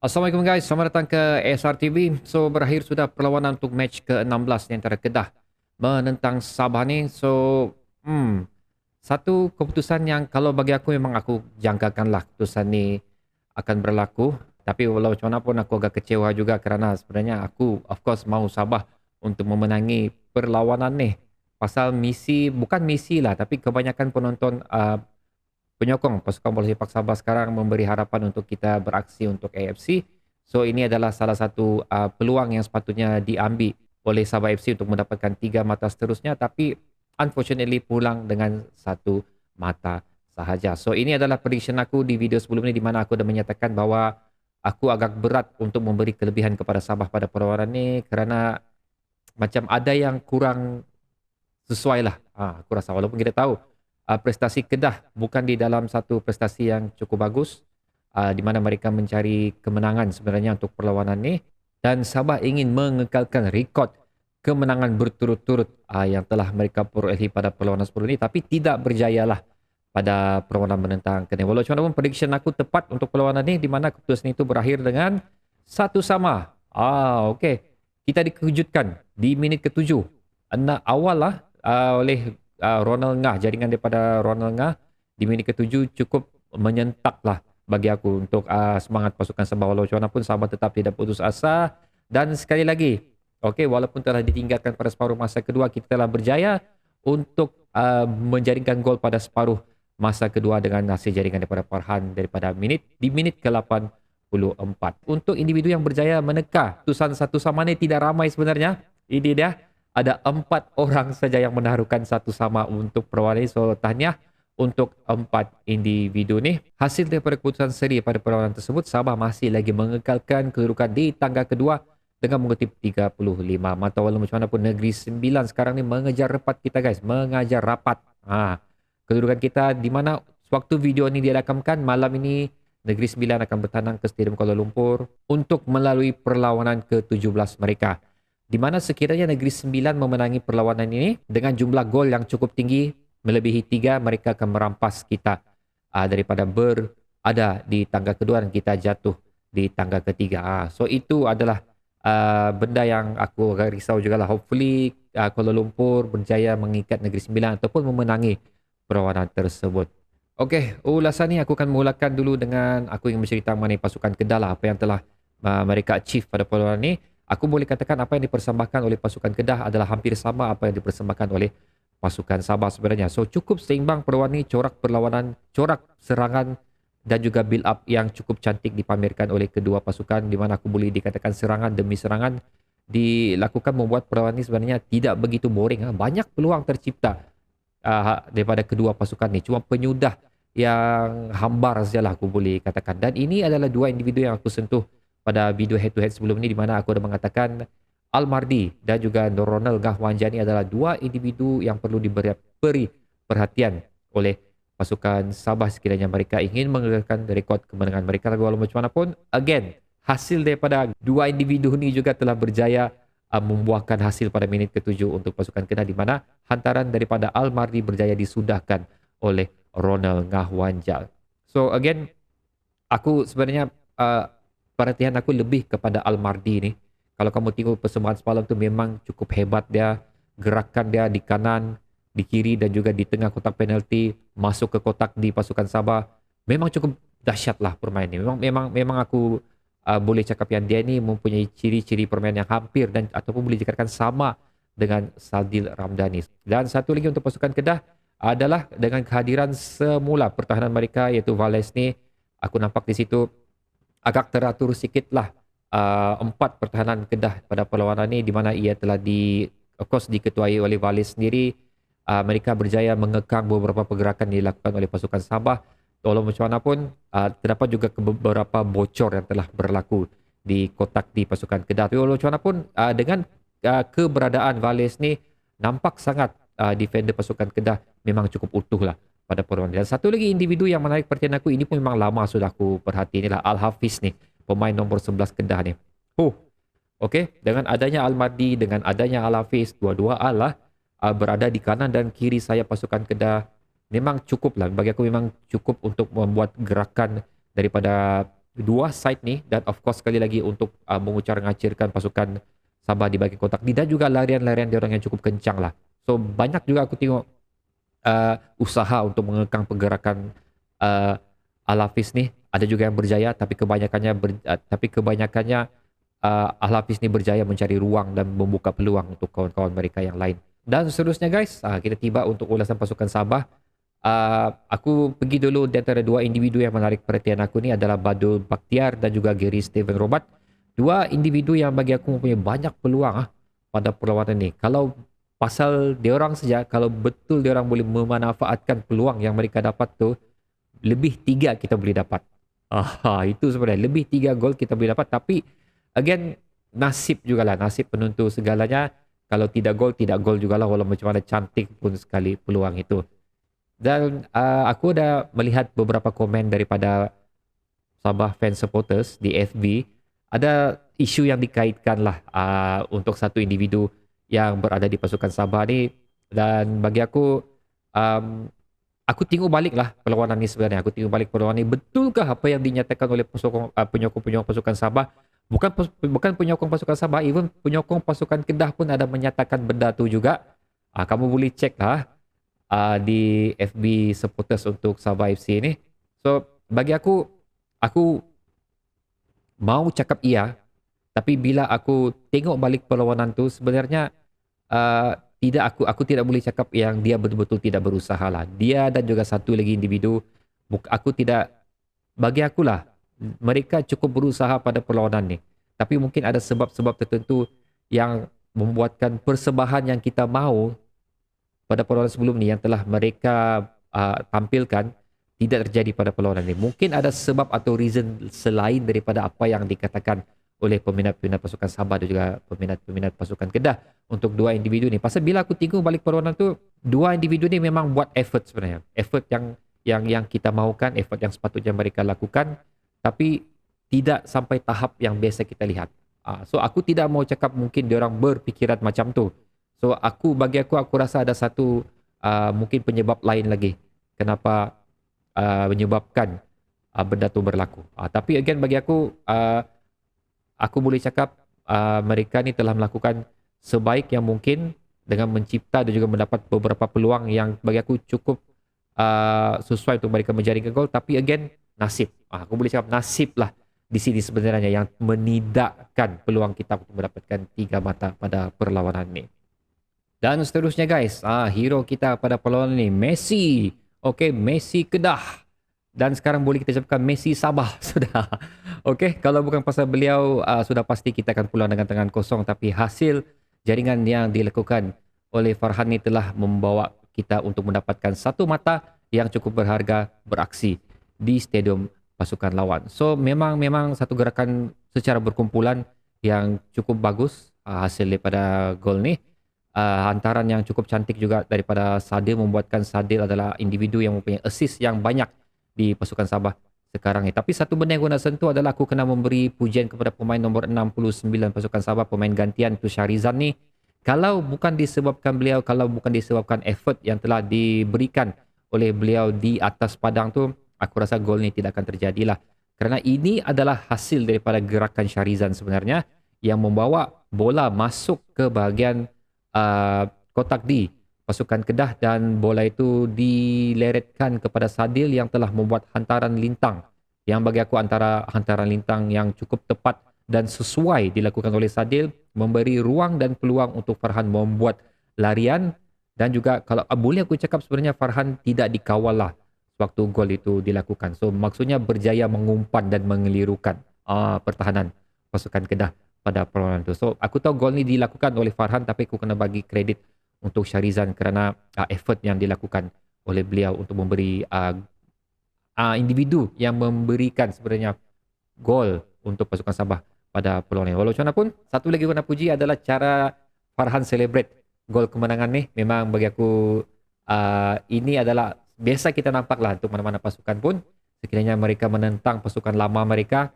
Assalamualaikum guys, selamat datang ke SRTV. So berakhir sudah perlawanan untuk match ke-16 di antara Kedah menentang Sabah ni. Hmm, satu keputusan yang kalau bagi aku memang aku jangkakanlah keputusan ni akan berlaku. Tapi walau macam mana pun aku agak kecewa juga kerana sebenarnya aku of course mahu Sabah untuk memenangi perlawanan ni. Pasal misi, bukan misi lah, tapi kebanyakan penonton penyokong pasukan bola sepak Sabah sekarang memberi harapan untuk kita beraksi untuk AFC. So ini adalah salah satu peluang yang sepatutnya diambil oleh Sabah FC untuk mendapatkan 3 mata seterusnya, tapi unfortunately pulang dengan 1 mata sahaja. So ini adalah prediction aku di video sebelum ini, di mana aku dah menyatakan bahawa aku agak berat untuk memberi kelebihan kepada Sabah pada perlawanan ini kerana macam ada yang kurang sesuai lah. Aku rasa walaupun kita tahu prestasi Kedah bukan di dalam satu prestasi yang cukup bagus, di mana mereka mencari kemenangan sebenarnya untuk perlawanan ini, dan Sabah ingin mengekalkan rekod kemenangan berturut-turut yang telah mereka perolehi pada perlawanan sebelum ini, tapi tidak berjayalah pada perlawanan menentang Kedah. Walau macam mana pun prediction aku tepat untuk perlawanan ini, di mana keputusan itu berakhir dengan 1-1. Okey. Kita dikejutkan di minit ke-7. Awal lah oleh Ronald Ngah, jaringan daripada Ronald Ngah di minit ke-7 cukup menyentak lah bagi aku untuk semangat pasukan Sabah. Walau macam mana pun Sabah tetap tidak putus asa, dan sekali lagi, okey, walaupun telah ditinggalkan pada separuh masa kedua, kita telah berjaya untuk menjaringkan gol pada separuh masa kedua dengan hasil jaringan daripada Farhan daripada di minit ke-84. Untuk individu yang berjaya meneka keputusan 1-1 ni tidak ramai sebenarnya. Ini dia, ada 4 orang saja yang menaruhkan 1-1 untuk perlawanan ini. So tahniah untuk 4 individu ni. Hasil daripada keputusan seri pada perlawanan tersebut, Sabah masih lagi mengekalkan kedudukan di tangga kedua dengan mengutip 35 mata. Walau macam mana pun Negeri Sembilan sekarang ni mengejar rapat kita guys, mengajar rapat. Kedudukan kita di mana waktu video ini dirakamkan malam ini, Negeri Sembilan akan bertandang ke Stadium Kuala Lumpur untuk melalui perlawanan ke-17 mereka, di mana sekiranya Negeri Sembilan memenangi perlawanan ini dengan jumlah gol yang cukup tinggi melebihi 3, mereka akan merampas kita daripada berada di tangga kedua dan kita jatuh di tangga ketiga. So itu adalah benda yang aku agak risau juga lah. Hopefully Kuala Lumpur berjaya mengikat Negeri Sembilan ataupun memenangi perlawanan tersebut. Okey, ulasan ni aku akan mulakan dulu dengan aku ingin bercerita mengenai pasukan Kedah lah, apa yang telah mereka achieve pada perlawanan ni. Aku boleh katakan apa yang dipersembahkan oleh pasukan Kedah adalah hampir sama apa yang dipersembahkan oleh pasukan Sabah sebenarnya. So cukup seimbang perlawanan ni, corak perlawanan, corak serangan dan juga build up yang cukup cantik dipamerkan oleh kedua pasukan, di mana aku boleh dikatakan serangan demi serangan dilakukan membuat perlawanan ni sebenarnya tidak begitu boring. Banyak peluang tercipta daripada kedua pasukan ni. Cuma penyudah yang hambar sajalah aku boleh katakan. Dan ini adalah 2 individu yang aku sentuh pada video head to head sebelum ini, di mana aku dah mengatakan Al-Mardi dan juga Ronald Ngah Wanjani adalah 2 individu yang perlu diberi perhatian oleh pasukan Sabah sekiranya mereka ingin mengekalkan rekod kemenangan mereka. Walau macam mana pun, again, hasil daripada 2 individu ni juga telah berjaya membuahkan hasil pada minit ke-7 untuk pasukan Kedah, di mana hantaran daripada Al-Mardi berjaya disudahkan oleh Ronald Ngah Wanjal. So again, aku sebenarnya perhatian aku lebih kepada Al-Mardi ni. Kalau kamu tengok persembahan semalam tu memang cukup hebat dia. Gerakan dia di kanan, di kiri dan juga di tengah kotak penalti, masuk ke kotak di pasukan Sabah. Memang cukup dahsyat lah permainan ni. Memang aku boleh cakap yang dia ni mempunyai ciri-ciri permainan yang hampir dan ataupun boleh dikatakan sama dengan Saldil Ramdhani. Dan satu lagi untuk pasukan Kedah adalah dengan kehadiran semula pertahanan mereka iaitu Vales ni, aku nampak di situ agak teratur sikitlah 4 pertahanan Kedah pada perlawanan ni, di mana ia telah of course diketuai oleh Vales sendiri. Mereka berjaya mengekang beberapa pergerakan yang dilakukan oleh pasukan Sabah. Walau macam mana pun, terdapat juga beberapa bocor yang telah berlaku di kotak di pasukan Kedah. Tapi walau macam mana pun, dengan keberadaan Vales ni, nampak sangat defender pasukan Kedah memang cukup utuh lah pada perlawanan. Dan satu lagi individu yang menarik perhatian aku, ini pun memang lama sudah aku perhati, inilah Al-Hafiz ni, pemain nombor 11 Kedah ni. Okey, dengan adanya Al-Mardi, dengan adanya Al-Hafiz, dua-dua Al berada di kanan dan kiri sayap pasukan Kedah, memang cukup lah. Bagi aku memang cukup untuk membuat gerakan daripada dua side ni, dan of course sekali lagi untuk mengucar-ngacirkan pasukan Sabah di bahagian kotak D, dan juga larian-larian dia orang yang cukup kencang lah. So banyak juga aku tengok usaha untuk mengekang pergerakan uh, Al-Hafiz ni. Ada juga yang berjaya, tapi kebanyakannya Al-Hafiz ni berjaya mencari ruang dan membuka peluang untuk kawan-kawan mereka yang lain. Dan seterusnya guys, kita tiba untuk ulasan pasukan Sabah. Aku pergi dulu di antara dua individu yang menarik perhatian aku ni adalah Badul Bakhtiar dan juga Gary Steven Robert. Dua individu yang bagi aku mempunyai banyak peluang pada perlawanan ni. Kalau pasal diorang saja, kalau betul diorang boleh memanfaatkan peluang yang mereka dapat tu, lebih tiga kita boleh dapat. Itu sebenarnya lebih tiga gol kita boleh dapat. Tapi again, nasib jugalah, nasib penentu segalanya. Kalau tidak gol jugalah, walau macam mana cantik pun sekali peluang itu. Dan aku dah melihat beberapa komen daripada Sabah fan supporters di FB. Ada isu yang dikaitkan lah untuk satu individu yang berada di pasukan Sabah ni. Dan bagi um, aku tengok balik lah perlawanan ni sebenarnya. Aku tengok balik perlawanan ni. Betulkah apa yang dinyatakan oleh penyokong-penyokong pasukan Sabah? Bukan penyokong pasukan Sabah, even penyokong pasukan Kedah pun ada menyatakan benda tu juga. Kamu boleh cek lah di FB supporters untuk Sabah FC ni. So bagi aku mau cakap iya, tapi bila aku tengok balik perlawanan tu sebenarnya tidak aku tidak boleh cakap yang dia betul-betul tidak berusaha lah. Dia dan juga satu lagi individu, aku tidak, bagi aku lah, mereka cukup berusaha pada perlawanan ni. Tapi mungkin ada sebab-sebab tertentu yang membuatkan persembahan yang kita mahu pada perlawanan sebelum ni yang telah mereka tampilkan tidak terjadi pada perlawanan ini. Mungkin ada sebab atau reason selain daripada apa yang dikatakan oleh peminat-peminat pasukan Sabah dan juga peminat-peminat pasukan Kedah untuk dua individu ni. Pasal bila aku tengok balik perlawanan tu, dua individu ni memang buat effort sebenarnya. Effort yang kita mahukan, effort yang sepatutnya mereka lakukan, tapi tidak sampai tahap yang biasa kita lihat. So aku tidak mau cakap mungkin diorang berfikiran macam tu. So bagi aku rasa ada satu mungkin penyebab lain lagi kenapa menyebabkan benda tu berlaku. Tapi again bagi aku boleh cakap mereka ni telah melakukan sebaik yang mungkin dengan mencipta dan juga mendapat beberapa peluang yang bagi aku cukup sesuai untuk mereka menjaringkan gol. Tapi again, nasib. Aku boleh cakap nasib lah di sini sebenarnya yang menidakkan peluang kita untuk mendapatkan 3 mata pada perlawanan ni. Dan seterusnya guys, hero kita pada perlawanan ni, Messi. Okay, Messi Kedah. Dan sekarang boleh kita ucapkan Messi Sabah sudah. Okey, kalau bukan pasal beliau sudah pasti kita akan pulang dengan tangan kosong, tapi hasil jaringan yang dilakukan oleh Farhan ni telah membawa kita untuk mendapatkan satu mata yang cukup berharga beraksi di stadium pasukan lawan. So memang satu gerakan secara berkumpulan yang cukup bagus hasil daripada gol ni. Hantaran yang cukup cantik juga daripada Sadil, membuatkan Sadil adalah individu yang mempunyai assist yang banyak di pasukan Sabah sekarang ni. Tapi satu benda yang aku nak sentuh adalah aku kena memberi pujian kepada pemain nombor 69 pasukan Sabah, pemain gantian tu Syarizan ni. Kalau bukan disebabkan beliau, kalau bukan disebabkan effort yang telah diberikan oleh beliau di atas padang tu, aku rasa gol ni tidak akan terjadilah. Kerana ini adalah hasil daripada gerakan Syarizan sebenarnya yang membawa bola masuk ke bahagian kotak D pasukan Kedah, dan bola itu dileretkan kepada Sadil yang telah membuat hantaran lintang yang bagi aku antara hantaran lintang yang cukup tepat dan sesuai dilakukan oleh Sadil, memberi ruang dan peluang untuk Farhan membuat larian. Dan juga kalau boleh aku cakap sebenarnya Farhan tidak dikawal lah waktu gol itu dilakukan. So maksudnya berjaya mengumpan dan mengelirukan pertahanan pasukan Kedah pada perlawanan itu. So aku tahu gol ni dilakukan oleh Farhan, tapi aku kena bagi kredit untuk Syarizan kerana effort yang dilakukan oleh beliau untuk memberi individu yang memberikan sebenarnya gol untuk pasukan Sabah pada perlawanan ini. Walau macam mana pun, satu lagi aku nak puji adalah cara Farhan celebrate gol kemenangan ni. Memang bagi aku ini adalah biasa kita nampak lah untuk mana-mana pasukan pun. Sekiranya mereka menentang pasukan lama mereka,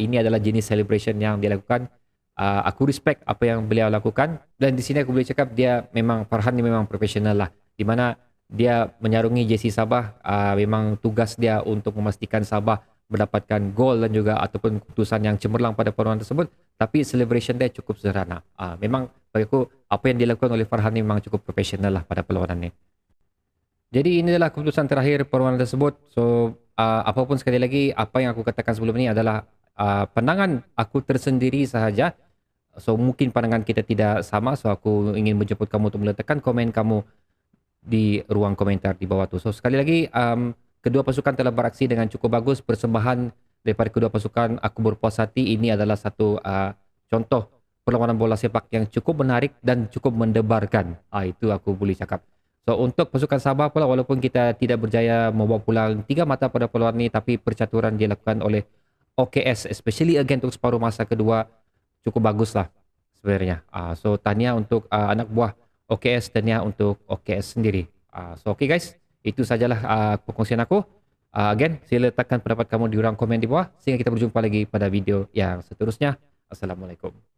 ini adalah jenis celebration yang dilakukan. Aku respect apa yang beliau lakukan, dan di sini aku boleh cakap Farhan ni memang profesional lah, di mana dia menyarungi jersey Sabah. Memang tugas dia untuk memastikan Sabah mendapatkan gol dan juga ataupun keputusan yang cemerlang pada perlawanan tersebut, tapi celebration dia cukup sederhana. Memang bagi aku apa yang dilakukan oleh Farhan ni memang cukup profesional lah pada perlawanan ni. Jadi ini adalah keputusan terakhir perlawanan tersebut. So apapun sekali lagi apa yang aku katakan sebelum ni adalah pandangan aku tersendiri sahaja. So mungkin pandangan kita tidak sama. So aku ingin menjemput kamu untuk meletakkan komen kamu di ruang komentar di bawah tu. So sekali lagi kedua pasukan telah beraksi dengan cukup bagus. Persembahan daripada kedua pasukan aku berpuas hati. Ini adalah satu contoh perlawanan bola sepak yang cukup menarik dan cukup mendebarkan. Itu aku boleh cakap. So untuk pasukan Sabah pula walaupun kita tidak berjaya membawa pulang 3 mata pada perlawanan ini tapi percaturan dilakukan oleh OKS especially again untuk separuh masa kedua cukup baguslah sebenarnya. So tahniah untuk anak buah OKS, tahniah untuk OKS sendiri. So okay guys, itu sajalah perkongsian aku. Again, sila letakkan pendapat kamu di ruang komen di bawah sehingga kita berjumpa lagi pada video yang seterusnya. Assalamualaikum.